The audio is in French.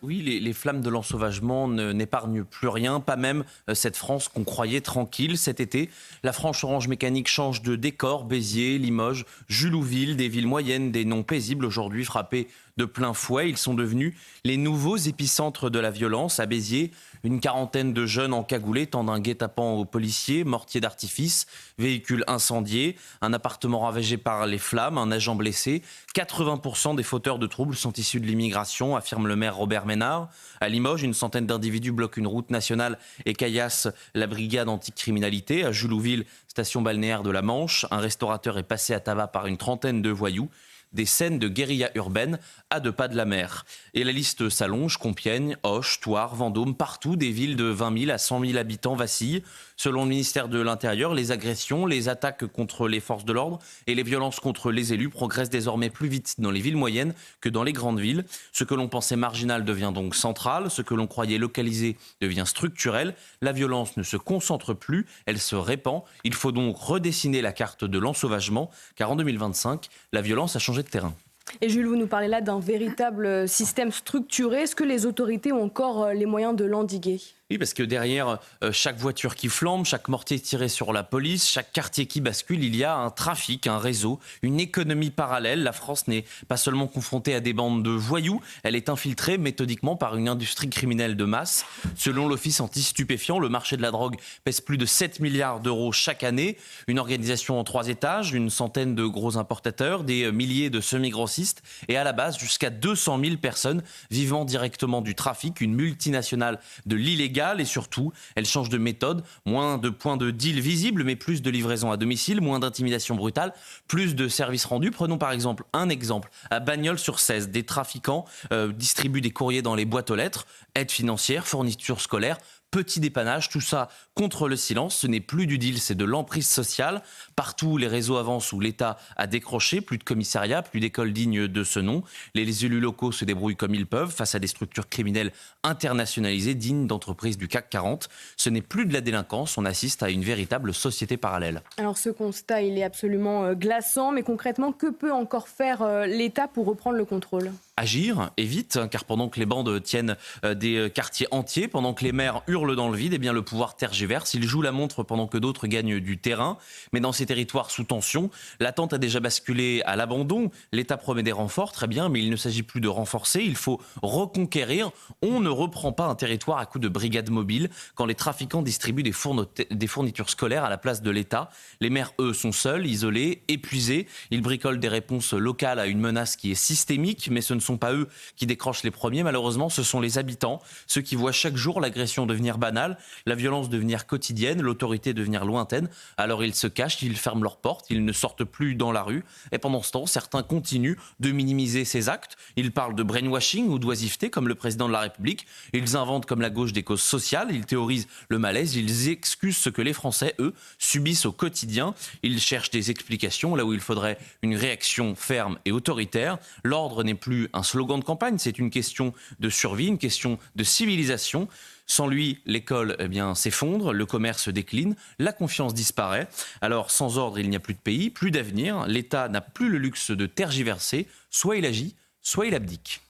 Oui, les flammes de l'ensauvagement n'épargnent plus rien, pas même cette France qu'on croyait tranquille. Cet été, la frange orange mécanique change de décor. Béziers, Limoges, Julouville, des villes moyennes, des noms paisibles aujourd'hui frappés de plein fouet. Ils sont devenus les nouveaux épicentres de la violence. À Béziers, une quarantaine de jeunes encagoulés tendent un guet-apens aux policiers, mortier d'artifice, véhicule incendié, un appartement ravagé par les flammes, un agent blessé. 80% des fauteurs de troubles sont issus de l'immigration, affirme le maire Robert Ménard. À Limoges, une centaine d'individus bloquent une route nationale et caillassent la brigade anticriminalité. À Julouville, station balnéaire de la Manche, un restaurateur est passé à tabac par une trentaine de voyous. Des scènes de guérilla urbaine à 2 pas de la mer. Et la liste s'allonge, Compiègne, Auch, Thouars, Vendôme, partout, des villes de 20 000 à 100 000 habitants vacillent. Selon le ministère de l'Intérieur, les agressions, les attaques contre les forces de l'ordre et les violences contre les élus progressent désormais plus vite dans les villes moyennes que dans les grandes villes. Ce que l'on pensait marginal devient donc central, ce que l'on croyait localisé devient structurel. La violence ne se concentre plus, elle se répand. Il faut donc redessiner la carte de l'ensauvagement, car en 2025, la violence a changé de terrain. Et Jules, vous nous parlez là d'un véritable système structuré. Est-ce que les autorités ont encore les moyens de l'endiguer ? Oui, parce que derrière chaque voiture qui flambe, chaque mortier tiré sur la police, chaque quartier qui bascule, il y a un trafic, un réseau, une économie parallèle. La France n'est pas seulement confrontée à des bandes de voyous, elle est infiltrée méthodiquement par une industrie criminelle de masse. Selon l'Office anti-stupéfiants, le marché de la drogue pèse plus de 7 milliards d'euros chaque année. Une organisation en 3 étages, une centaine de gros importateurs, des milliers de semi-grossistes et à la base jusqu'à 200 000 personnes vivant directement du trafic, une multinationale de l'illégal. Et surtout, elle change de méthode, moins de points de deal visibles, mais plus de livraison à domicile, moins d'intimidation brutale, plus de services rendus. Prenons par exemple un exemple. À Bagnols-sur-Cèze, des trafiquants distribuent des courriers dans les boîtes aux lettres, aide financière, fourniture scolaire, petit dépannage, tout ça contre le silence. Ce n'est plus du deal, c'est de l'emprise sociale. Partout, les réseaux avancent où l'État a décroché. Plus de commissariats, plus d'écoles dignes de ce nom. Les élus locaux se débrouillent comme ils peuvent face à des structures criminelles internationalisées dignes d'entreprises du CAC 40. Ce n'est plus de la délinquance, on assiste à une véritable société parallèle. Alors ce constat, il est absolument glaçant. Mais concrètement, que peut encore faire l'État pour reprendre le contrôle ? Agir, et vite, car pendant que les bandes tiennent des quartiers entiers, pendant que les maires hurlent dans le vide, eh bien le pouvoir tergiverse. Il joue la montre pendant que d'autres gagnent du terrain. Mais dans ces territoires sous tension, l'attente a déjà basculé à l'abandon. L'État promet des renforts, très bien, mais il ne s'agit plus de renforcer, il faut reconquérir. On ne reprend pas un territoire à coups de brigades mobiles quand les trafiquants distribuent des fournitures scolaires à la place de l'État. Les maires, eux, sont seuls, isolés, épuisés. Ils bricolent des réponses locales à une menace qui est systémique, mais ce ne sont pas eux qui décrochent les premiers. Malheureusement, ce sont les habitants, ceux qui voient chaque jour l'agression devenir banale, la violence devenir quotidienne, l'autorité devenir lointaine. Alors ils se cachent, ils ferment leurs portes, ils ne sortent plus dans la rue. Et pendant ce temps, certains continuent de minimiser ces actes. Ils parlent de brainwashing ou d'oisiveté, comme le président de la République. Ils inventent comme la gauche des causes sociales. Ils théorisent le malaise. Ils excusent ce que les Français, eux, subissent au quotidien. Ils cherchent des explications là où il faudrait une réaction ferme et autoritaire. L'ordre n'est plus un slogan de campagne, c'est une question de survie, une question de civilisation. Sans lui, l'école s'effondre, le commerce décline, la confiance disparaît. Alors, sans ordre, il n'y a plus de pays, plus d'avenir. L'État n'a plus le luxe de tergiverser. Soit il agit, soit il abdique.